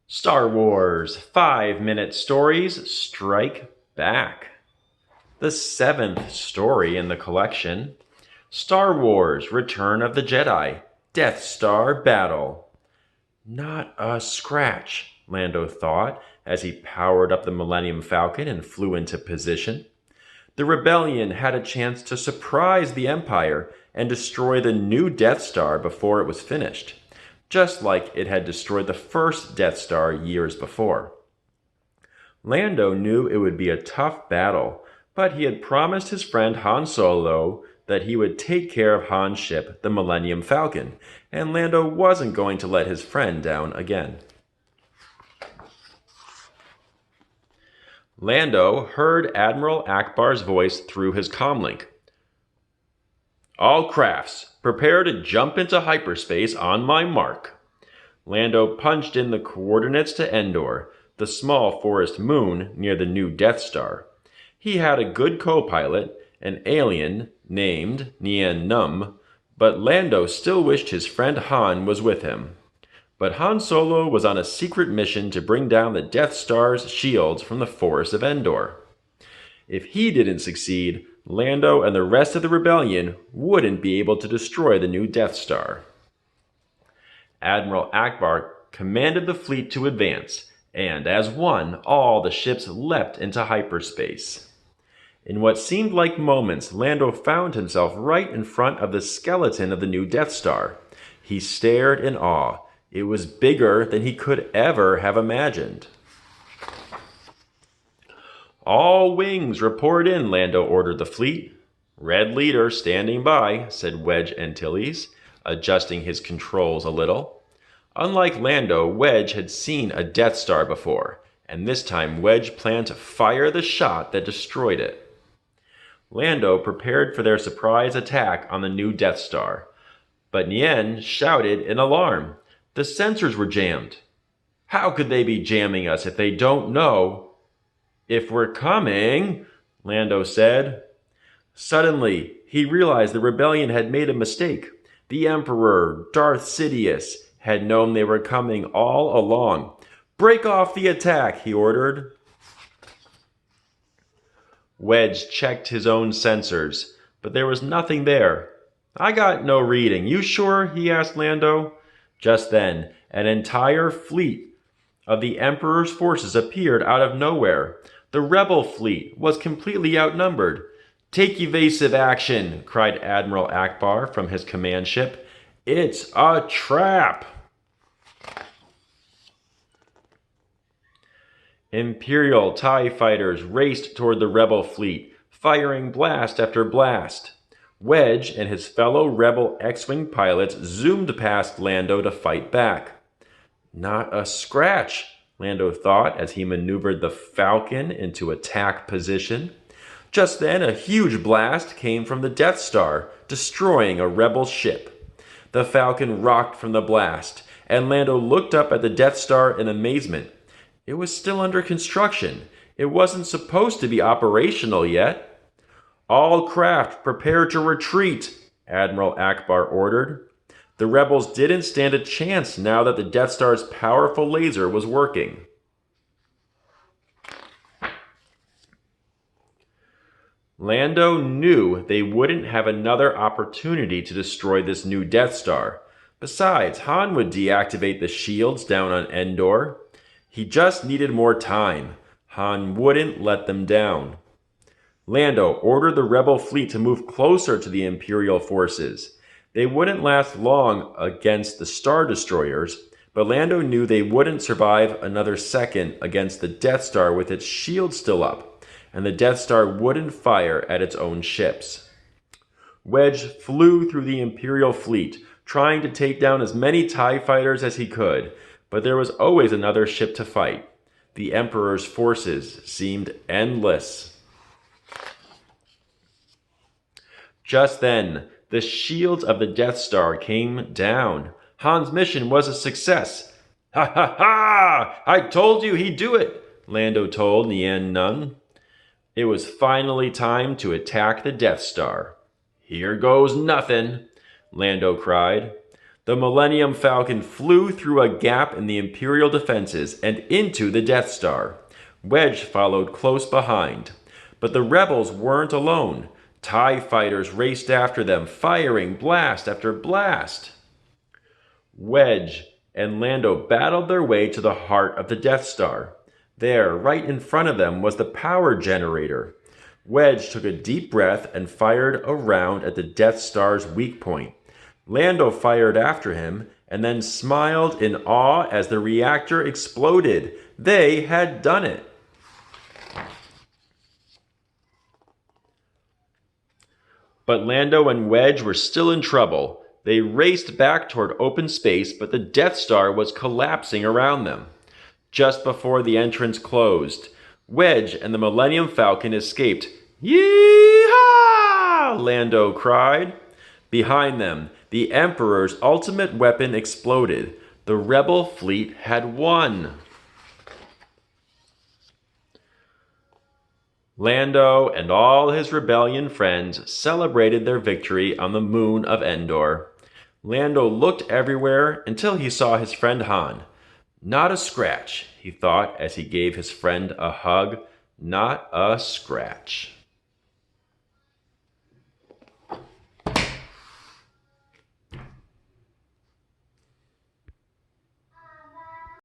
Star Wars 5-minute stories strike back. The seventh story in the collection, Star Wars Return of the Jedi, Death Star Battle. Not a scratch, Lando thought as he powered up the Millennium Falcon and flew into position. The rebellion had a chance to surprise the Empire and destroy the new Death Star before it was finished, just like it had destroyed the first Death Star years before. Lando knew it would be a tough battle, but he had promised his friend Han Solo that he would take care of Han's ship, the Millennium Falcon, and Lando wasn't going to let his friend down again. Lando heard Admiral Akbar's voice through his comlink. "All crafts, prepare to jump into hyperspace on my mark." Lando punched in the coordinates to Endor, the small forest moon near the new Death Star. He had a good co-pilot, an alien named Nien Nunb, but Lando still wished his friend Han was with him. But Han Solo was on a secret mission to bring down the Death Star's shields from the forest of Endor. If he didn't succeed, Lando and the rest of the rebellion wouldn't be able to destroy the new Death Star. Admiral Akbar commanded the fleet to advance, and as one, all the ships leapt into hyperspace. In what seemed like moments, Lando found himself right in front of the skeleton of the new Death Star. He stared in awe. It was bigger than he could ever have imagined. "All wings report in," Lando ordered the fleet. "Red leader standing by," said Wedge Antilles, adjusting his controls a little. Unlike Lando, Wedge had seen a Death Star before, and this time Wedge planned to fire the shot that destroyed it. Lando prepared for their surprise attack on the new Death Star, but Nien shouted in alarm. The sensors were jammed. "How could they be jamming us if they don't know?" "If we're coming," Lando said. Suddenly, he realized the rebellion had made a mistake. The Emperor, Darth Sidious, had known they were coming all along. "Break off the attack," he ordered. Wedge checked his own sensors, but there was nothing there. "I got no reading. You sure?" he asked Lando. Just then, an entire fleet of the Emperor's forces appeared out of nowhere. The rebel fleet was completely outnumbered. "Take evasive action," cried Admiral Akbar from his command ship. "It's a trap!" Imperial TIE fighters raced toward the rebel fleet, firing blast after blast. Wedge and his fellow rebel X-Wing pilots zoomed past Lando to fight back. Not a scratch, Lando thought as he maneuvered the Falcon into attack position. Just then, a huge blast came from the Death Star, destroying a rebel ship. The Falcon rocked from the blast, and Lando looked up at the Death Star in amazement. It was still under construction. It wasn't supposed to be operational yet. "All craft, prepare to retreat," Admiral Akbar ordered. The rebels didn't stand a chance now that the Death Star's powerful laser was working. Lando knew they wouldn't have another opportunity to destroy this new Death Star. Besides, Han would deactivate the shields down on Endor. He just needed more time. Han wouldn't let them down. Lando ordered the rebel fleet to move closer to the Imperial forces. They wouldn't last long against the Star Destroyers, but Lando knew they wouldn't survive another second against the Death Star with its shield still up, and the Death Star wouldn't fire at its own ships. Wedge flew through the Imperial fleet, trying to take down as many TIE fighters as he could, but there was always another ship to fight. The Emperor's forces seemed endless. Just then, the shields of the Death Star came down. Han's mission was a success. "Ha ha ha! I told you he'd do it," Lando told Nien Nunb. It was finally time to attack the Death Star. "Here goes nothing," Lando cried. The Millennium Falcon flew through a gap in the Imperial defenses and into the Death Star. Wedge followed close behind. But the rebels weren't alone. TIE fighters raced after them, firing blast after blast. Wedge and Lando battled their way to the heart of the Death Star. There, right in front of them, was the power generator. Wedge took a deep breath and fired a round at the Death Star's weak point. Lando fired after him and then smiled in awe as the reactor exploded. They had done it. But Lando and Wedge were still in trouble. They raced back toward open space, but the Death Star was collapsing around them. Just before the entrance closed, Wedge and the Millennium Falcon escaped. "Yee-haw!" Lando cried. Behind them, the Emperor's ultimate weapon exploded. The rebel fleet had won. Lando and all his rebellion friends celebrated their victory on the moon of Endor. Lando looked everywhere until he saw his friend Han. Not a scratch, he thought as he gave his friend a hug. Not a scratch.